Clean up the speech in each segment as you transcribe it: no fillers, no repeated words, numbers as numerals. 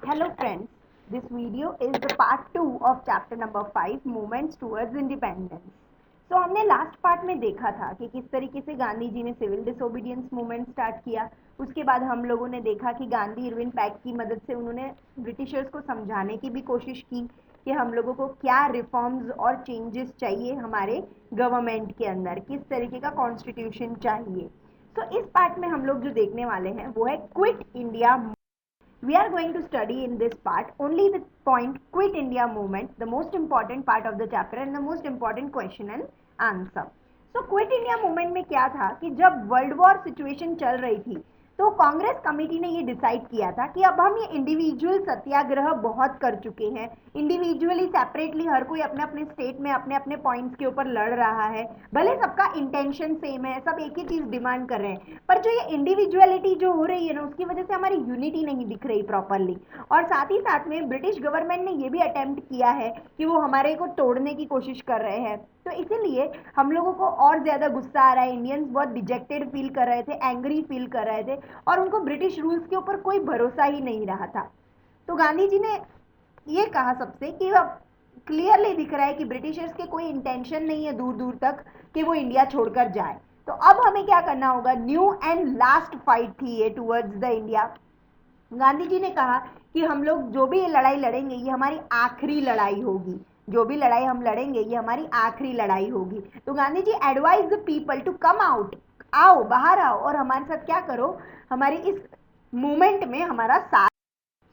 Hello friends, this video is the part 2 of chapter number 5 Movements towards Independence. So हमने last part में देखा था कि किस तरीके से गांधी जी ने सिविल डिसोबीडियंस मूवमेंट स्टार्ट किया। उसके बाद हम लोगों ने देखा कि गांधी इरविन पैक की मदद से उन्होंने ब्रिटिशर्स को समझाने की भी कोशिश की कि हम लोगों को क्या रिफॉर्म्स और चेंजेस चाहिए हमारे गवर्नमेंट के अंदर, किस तरीके का कॉन्स्टिट्यूशन चाहिए। तो इस पार्ट में हम लोग जो देखने वाले हैं वो है quit India. We are going to study in this part only the point Quit India movement, the most important part of the chapter and the most important question and answer. So Quit India movement में क्या था कि जब world war situation चल रही थी तो Congress committee ने ये डिसाइड किया था कि अब हम ये इंडिविजुअल सत्याग्रह बहुत कर चुके हैं, इंडिविजुअली सेपरेटली हर कोई अपने अपने स्टेट में अपने अपने पॉइंट्स के ऊपर लड़ रहा है, भले सबका इंटेंशन सेम है, सब एक ही चीज डिमांड कर रहे हैं, पर जो ये इंडिविजुअलिटी जो हो रही है ना उसकी वजह से हमारी यूनिटी नहीं दिख रही प्रॉपरली। और साथ ही साथ में ब्रिटिश गवर्नमेंट ने ये भी अटेम्प्ट किया है कि वो हमारे को तोड़ने की कोशिश कर रहे हैं, तो इसीलिए हम लोगों को और ज्यादा गुस्सा आ रहा है। इंडियंस बहुत डिजेक्टेड फील कर रहे थे, एंग्री फील कर रहे थे और उनको ब्रिटिश रूल्स के ऊपर कोई भरोसा ही नहीं रहा था। तो गांधी जी ने ये कहा सबसे कि अब क्लियरली दिख रहा है कि ब्रिटिशर्स के कोई इंटेंशन नहीं है दूर दूर तक कि वो इंडिया छोड़कर जाए, तो अब हमें क्या करना होगा। न्यू एंड लास्ट फाइट थी ये towards the India. Gandhi ji ने कहा कि हम लोग जो भी ये लड़ाई लड़ेंगे ये हमारी आखिरी लड़ाई होगी, जो भी लड़ाई हम लड़ेंगे ये हमारी आखिरी लड़ाई होगी। तो Gandhi ji advise the people to come out, आओ बाहर आओ और हमारे साथ क्या करो, हमारी इस मूवमेंट में हमारा साथ।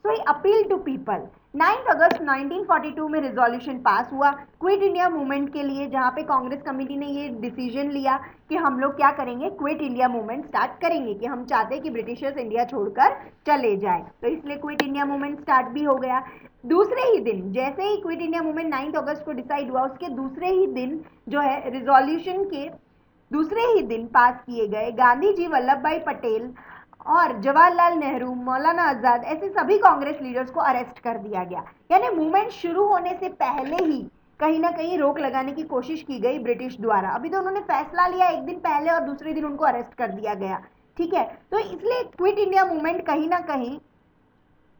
सो ही अपील टू पीपल। 9 अगस्त 1942 में रिजोल्यूशन पास हुआ क्विट इंडिया मूवमेंट के लिए, जहां पे कांग्रेस कमेटी ने ये डिसीजन लिया कि हम लोग क्या करेंगे, क्विट इंडिया मूवमेंट स्टार्ट करेंगे, कि हम चाहते हैं कि ब्रिटिशर्स इंडिया छोड़कर चले जाए। तो इसलिए क्विट इंडिया मूवमेंट स्टार्ट भी हो गया। दूसरे ही दिन जैसे ही क्विट इंडिया मूवमेंट 9 अगस्त को डिसाइड हुआ, उसके दूसरे ही दिन जो है रिजोल्यूशन के दूसरे ही दिन पास किए गए गांधी जी, वल्लभ भाई पटेल और जवाहरलाल नेहरू, मौलाना आजाद, ऐसे सभी कांग्रेस लीडर्स को अरेस्ट कर दिया गया। यानी मूवमेंट शुरू होने से पहले ही कहीं ना कहीं रोक लगाने की कोशिश की गई ब्रिटिश द्वारा। अभी तो उन्होंने फैसला लिया एक दिन पहले और दूसरे दिन उनको अरेस्ट कर दिया गया, ठीक है। तो इसलिए क्विट इंडिया मूवमेंट कहीं ना कहीं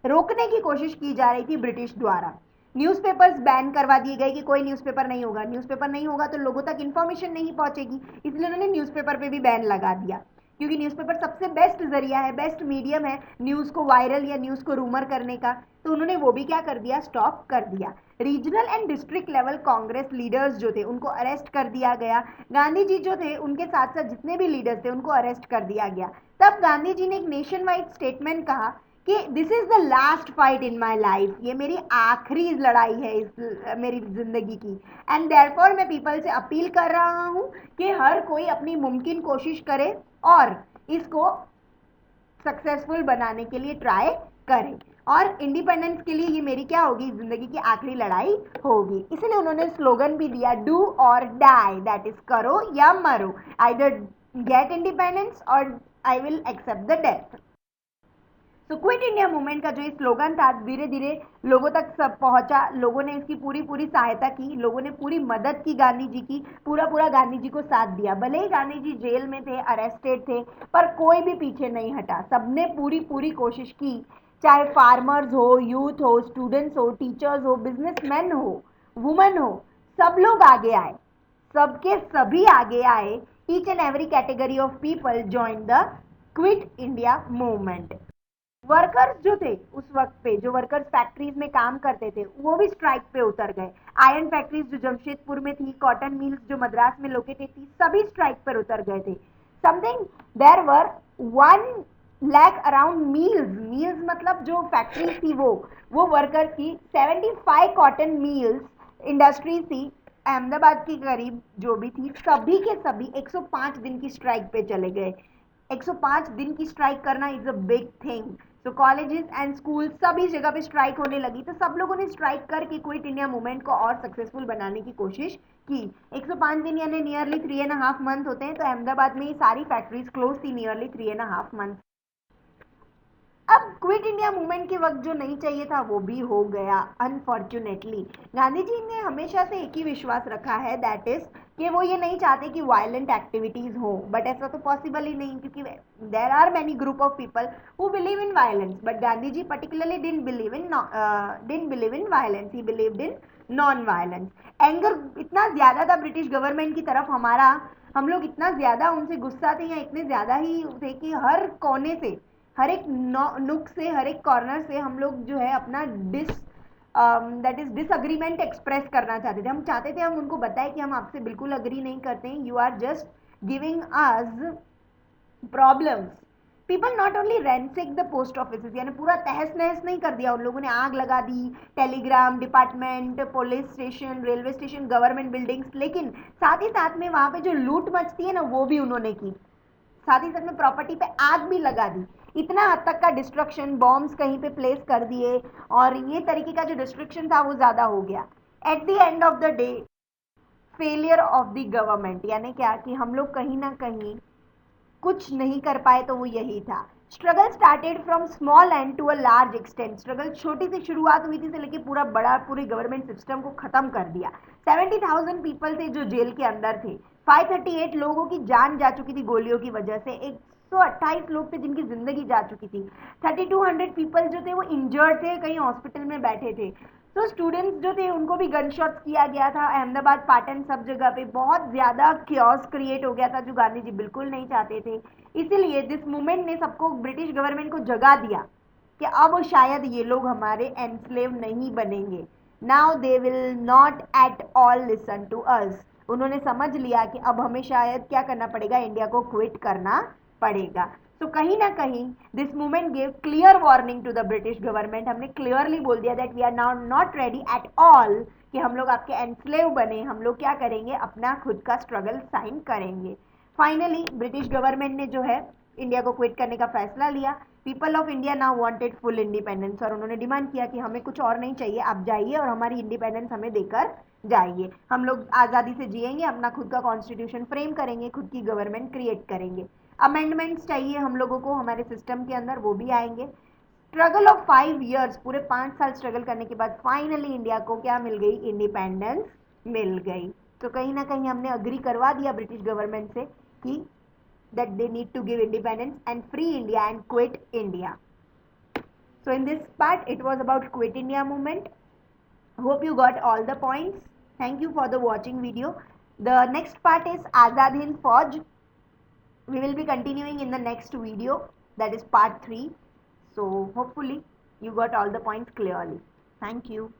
रोकने की कोशिश की जा रही थी ब्रिटिश द्वारा। न्यूज़पेपर्स बैन करवा दिए गए कि कोई न्यूज़पेपर नहीं होगा, न्यूज़पेपर नहीं होगा तो लोगों तक इंफॉर्मेशन नहीं पहुंचेगी, इसलिए उन्होंने न्यूज़पेपर पे भी बैन लगा दिया, क्योंकि न्यूज़पेपर सबसे बेस्ट जरिया है, बेस्ट मीडियम है न्यूज़ को वायरल या न्यूज़ को रूमर करने का। तो उन्होंने वो भी क्या कर दिया, स्टॉप कर दिया। Regional and district level Congress leaders जो थे उनको अरेस्ट कर दिया गया। गांधी जी जो थे उनके साथ साथ जितने भी लीडर्स थे उनको अरेस्ट कर दिया गया। तब गांधी जी ने एक नेशन वाइड स्टेटमेंट कहा कि this is the last fight in my life, ये मेरी आखिरी लड़ाई है इस मेरी जिंदगी की। एंड देयरफॉर मैं पीपल से अपील कर रहा हूँ कि हर कोई अपनी मुमकिन कोशिश करे और इसको सक्सेसफुल बनाने के लिए ट्राई करे, और इंडिपेंडेंस के लिए ये मेरी क्या होगी, जिंदगी की आखिरी लड़ाई होगी। इसलिए उन्होंने स्लोगन भी दिया, डू और डाई, दैट इज करो या मरो, आइदर गेट इंडिपेंडेंस और I will accept the death. तो क्विट इंडिया मूवमेंट का जो ये स्लोगन था धीरे धीरे लोगों तक सब पहुंचा, लोगों ने इसकी पूरी पूरी सहायता की, लोगों ने पूरी मदद की गांधी जी की, पूरा पूरा गांधी जी को साथ दिया। भले ही गांधी जी जेल में थे, अरेस्टेड थे, पर कोई भी पीछे नहीं हटा, सबने पूरी पूरी कोशिश की। चाहे फार्मर्स हो, यूथ हो, स्टूडेंट्स हो, टीचर्स हो, बिजनेसमैन हो, वुमेन हो, सब लोग आगे आए, सबके सभी आगे आए। Each and every category of people join the quit India movement. Workers जो थे उस वक्त पे, जो वर्कर्स फैक्ट्रीज में काम करते थे वो भी स्ट्राइक पे उतर गए। आयरन फैक्ट्रीज जो जमशेदपुर में थी, कॉटन मिल्स जो मद्रास में लोकेटेड थी, सभी स्ट्राइक पर उतर गए थे। Something there were 1 lakh around mills मतलब जो फैक्ट्रीज थी वो वर्कर्स की 75 कॉटन मिल्स इंडस्ट्रीज थी अहमदाबाद की करीब जो भी थी, सभी के सभी 105 दिन की स्ट्राइक पे चले गए। 105 दिन की स्ट्राइक करना इज अ बिग थिंग। तो कॉलेजेस एंड स्कूल सभी जगह पे स्ट्राइक होने लगी, तो सब लोगों ने स्ट्राइक करके क्विट इंडिया मूवमेंट को और सक्सेसफुल बनाने की कोशिश की। 105 दिन यानी नियरली 3.5 मंथ होते हैं, तो अहमदाबाद में ये सारी फैक्ट्रीज क्लोज थी नियरली 3.5 मंथ। अब क्विट इंडिया मूवमेंट के वक्त जो नहीं चाहिए था वो भी हो गया अनफॉर्चुनेटली। गांधी जी ने हमेशा से एक ही विश्वास रखा है, दैट इज कि वो ये नहीं चाहते कि वायलेंट एक्टिविटीज हो, बट ऐसा तो पॉसिबल ही नहीं, क्योंकि there are many group of people who believe in violence, but Gandhi ji particularly didn't believe in violence, he believed in non violence. Anger इतना ज्यादा था ब्रिटिश गवर्नमेंट की तरफ हमारा, हम लोग इतना ज्यादा उनसे गुस्सा थे, या इतने ज्यादा ही थे कि हर कोने से, हर एक नुक से, हर एक कॉर्नर से हम लोग जो है अपना दैट इज डिसअग्रीमेंट एक्सप्रेस करना चाहते थे। हम चाहते थे हम उनको बताएं कि हम आपसे बिल्कुल अग्री नहीं करते हैं, you are just giving us problems. People not only ransack the post office, यानी पूरा तहस नहस नहीं कर दिया, उन लोगों ने आग लगा दी Telegram department, police station, railway station, government buildings, लेकिन साथ ही साथ में वहां पे जो लूट मचती है ना वो भी उन्होंने की, साथ ही साथ में प्रॉपर्टी पे आग भी लगा दी। इतना हद तक का डिस्ट्रक्शन, बॉम्ब्स कहीं पे प्लेस कर दिए, और ये तरीके का जो डिस्ट्रक्शन था वो ज्यादा हो गया। At the end of the day failure of the government, यानी क्या कि हम लोग कहीं ना कहीं कुछ नहीं कर पाए, तो वो यही था। Struggle started from small end to a large extent, struggle छोटी सी शुरुआत हुई थी से लेके पूरा बड़ा पूरे गवर्नमेंट सिस्टम को खत्म कर दिया। 70,000 पीपल थे जो जेल के अंदर थे, 538 लोगों की जान जा चुकी थी गोलियों की वजह से, 128 लोग थे जिनकी जिंदगी जा चुकी थी, 3200 पीपल जो थे वो इंजर्ड थे, कहीं हॉस्पिटल में बैठे थे। तो स्टूडेंट्स जो थे उनको भी गन शॉट्स किया गया था, अहमदाबाद पाटन सब जगह पे बहुत ज्यादा क्योस क्रिएट हो गया था, जो गांधी जी बिल्कुल नहीं चाहते थे। इसीलिए दिस मूवमेंट ने सबको, ब्रिटिश गवर्नमेंट को जगा दिया कि अब शायद ये लोग हमारे एनस्लेव नहीं बनेंगे, now they will not at all listen to us. उन्होंने समझ लिया कि अब हमें शायद क्या करना पड़ेगा, इंडिया को क्विट करना पड़ेगा। तो कहीं ना कहीं this movement gave clear warning to the British government, हमने क्लियरली बोल दिया that we are now not ready at all कि हम लोग आपके एनस्लेव बने, हम लोग क्या करेंगे, अपना खुद का स्ट्रगल साइन करेंगे। फाइनली ब्रिटिश गवर्नमेंट ने जो है इंडिया को क्विट करने का फैसला लिया। People of India now wanted full independence, और उन्होंने डिमांड किया कि हमें कुछ और नहीं चाहिए, आप जाइए और हमारी इंडिपेंडेंस हमें देकर जाइए, हम लोग आज़ादी से जिएंगे, अपना खुद का कॉन्स्टिट्यूशन फ्रेम करेंगे, खुद की गवर्नमेंट क्रिएट करेंगे। अमेंडमेंट्स चाहिए हम लोगों को हमारे सिस्टम के अंदर, वो भी आएंगे। स्ट्रगल ऑफ 5 ईयर्स, पूरे 5 साल स्ट्रगल करने के बाद फाइनली इंडिया को क्या मिल गई, इंडिपेंडेंस मिल गई। तो कहीं ना कहीं हमने अग्री करवा दिया ब्रिटिश गवर्नमेंट से कि that they need to give independence and free India and quit India. So in this part it was about Quit India movement. Hope you got all the points. Thank you for the watching video. The next part is Azad Hind Fauj. We will be continuing in the next video, that is part 3. So hopefully you got all the points clearly. Thank you.